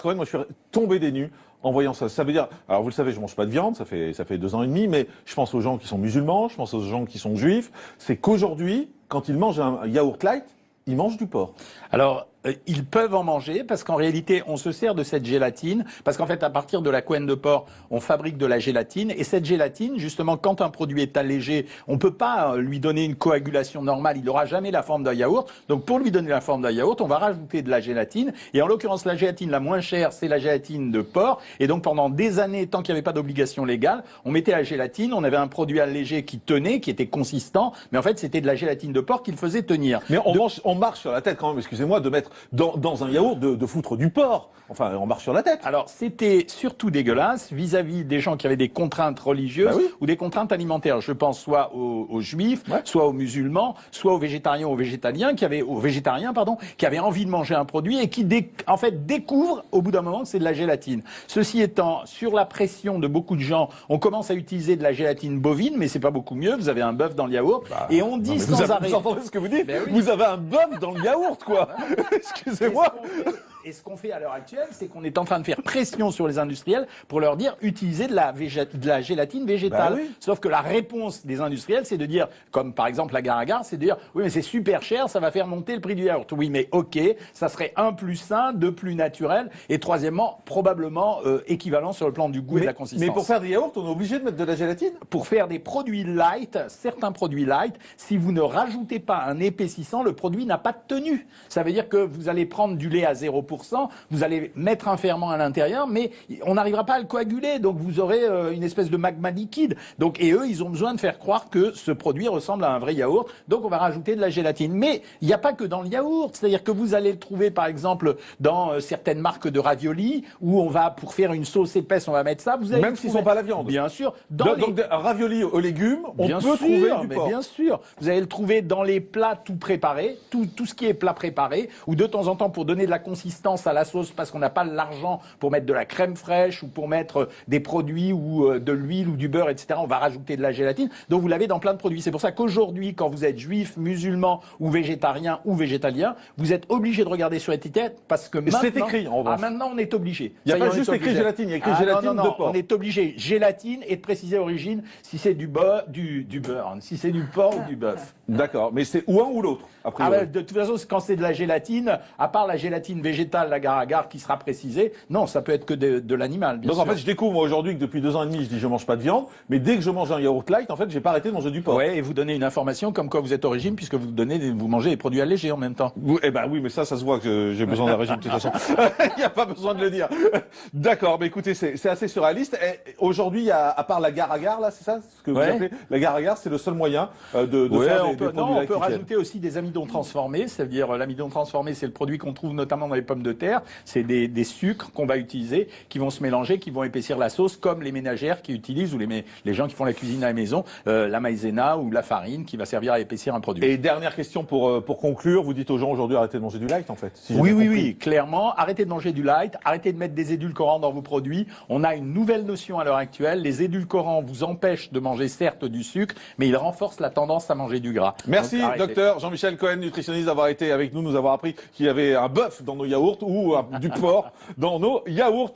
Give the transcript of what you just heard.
Cohen, moi je suis tombé des nues en voyant ça. Ça veut dire, alors vous le savez, je mange pas de viande, ça fait 2 ans et demi, mais je pense aux gens qui sont musulmans, je pense aux gens qui sont juifs. C'est qu'aujourd'hui, quand ils mangent un yaourt light, ils mangent du porc. Alors, ils peuvent en manger parce qu'en réalité, on se sert de cette gélatine parce qu'en fait, à partir de la couenne de porc, on fabrique de la gélatine et cette gélatine, justement, quand un produit est allégé, on peut pas lui donner une coagulation normale. Il n'aura jamais la forme d'un yaourt. Donc, pour lui donner la forme d'un yaourt, on va rajouter de la gélatine et en l'occurrence, la gélatine la moins chère, c'est la gélatine de porc. Et donc, pendant des années, tant qu'il n'y avait pas d'obligation légale, on mettait la gélatine, on avait un produit allégé qui tenait, qui était consistant, mais en fait, c'était de la gélatine de porc qui le faisait tenir. Mais on marche sur la tête quand même, excusez-moi, de mettre dans un yaourt de foutre du porc. Enfin, on marche sur la tête. Alors, c'était surtout dégueulasse vis-à-vis des gens qui avaient des contraintes religieuses ou des contraintes alimentaires. Je pense soit aux juifs, soit aux musulmans, soit aux végétariens ou aux végétaliens qui avaient envie de manger un produit et qui en fait découvrent au bout d'un moment que c'est de la gélatine. Ceci étant, sur la pression de beaucoup de gens, on commence à utiliser de la gélatine bovine, mais c'est pas beaucoup mieux. Vous avez un bœuf dans le yaourt et on dit sans arrêt. Vous entendez ce que vous dites? Vous avez un bœuf dans le yaourt, quoi. Excusez-moi. Et ce qu'on fait à l'heure actuelle, c'est qu'on est en train de faire pression sur les industriels pour leur dire utilisez de la gélatine végétale. Sauf que la réponse des industriels, c'est de dire, comme par exemple la Gare-à-Gare, c'est de dire oui mais c'est super cher, ça va faire monter le prix du yaourt. Oui mais ok, ça serait 1 plus sain, 2 plus naturel et troisièmement probablement équivalent sur le plan du goût et de la consistance. Mais pour faire des yaourts, on est obligé de mettre de la gélatine? Pour faire des produits light, certains produits light, si vous ne rajoutez pas un épaississant, le produit n'a pas de tenue. Ça veut dire que vous allez prendre du lait à 0%, vous allez mettre un ferment à l'intérieur, mais on n'arrivera pas à le coaguler, donc vous aurez une espèce de magma liquide. Donc, et eux, ils ont besoin de faire croire que ce produit ressemble à un vrai yaourt, donc on va rajouter de la gélatine. Mais il n'y a pas que dans le yaourt, c'est-à-dire que vous allez le trouver par exemple dans certaines marques de raviolis, où on va, pour faire une sauce épaisse, on va mettre ça. Vous allez même s'ils ne sont pas la viande. Bien sûr. Donc un ravioli aux légumes, on peut trouver du porc. Bien sûr. Vous allez le trouver dans les plats tout préparés, tout ce qui est plat préparé, ou de temps en temps pour donner de la consistance à la sauce parce qu'on n'a pas l'argent pour mettre de la crème fraîche ou pour mettre des produits ou de l'huile ou du beurre, etc. On va rajouter de la gélatine. Donc vous l'avez dans plein de produits. C'est pour ça qu'aujourd'hui, quand vous êtes juif, musulman ou végétarien ou végétalien, vous êtes obligé de regarder sur l'étiquette parce que maintenant, c'est écrit en revanche. Maintenant on est obligé. Il n'y a pas juste écrit gélatine, il y a écrit gélatine de porc. On est obligé gélatine et de préciser l'origine si c'est du beurre, si c'est du porc ou du bœuf. D'accord, mais c'est ou un ou l'autre. De toute façon, quand c'est de la gélatine, à part la gélatine végétale, la Gare-à-Gare qui sera précisée, non, ça peut être que de l'animal. Donc en fait, je découvre moi aujourd'hui que depuis 2 ans et demi, je dis je mange pas de viande, mais dès que je mange un yaourt light, en fait, j'ai pas arrêté de manger du porc. Ouais, et vous donnez une information comme quoi vous êtes au régime puisque vous mangez des produits allégés en même temps. Eh ben oui, mais ça se voit que j'ai besoin d'un régime de toute façon. Il n'y a pas besoin de le dire. D'accord, mais écoutez, c'est assez surréaliste. Aujourd'hui, à part la Gare-à-Gare, là, c'est ça ce que vous appelez la Gare-à-Gare, c'est le seul moyen de faire des produits on peut rajouter aussi des amidons transformés, c'est-à-dire l'amidon transformé, c'est le produit qu'on trouve notamment dans les pommes de terre. C'est des sucres qu'on va utiliser, qui vont se mélanger, qui vont épaissir la sauce, comme les ménagères qui utilisent, ou les gens qui font la cuisine à la maison, la maïzena ou la farine qui va servir à épaissir un produit. Et dernière question pour conclure, vous dites aux gens aujourd'hui arrêtez de manger du light en fait. Si oui, clairement, arrêtez de manger du light, arrêtez de mettre des édulcorants dans vos produits. On a une nouvelle notion à l'heure actuelle, les édulcorants vous empêchent de manger certes du sucre, mais ils renforcent la tendance à manger du gras. Merci docteur Jean-Michel Cohen, nutritionniste, d'avoir été avec nous avoir appris qu'il y avait un bœuf dans nos yaourts ou du porc dans nos yaourts.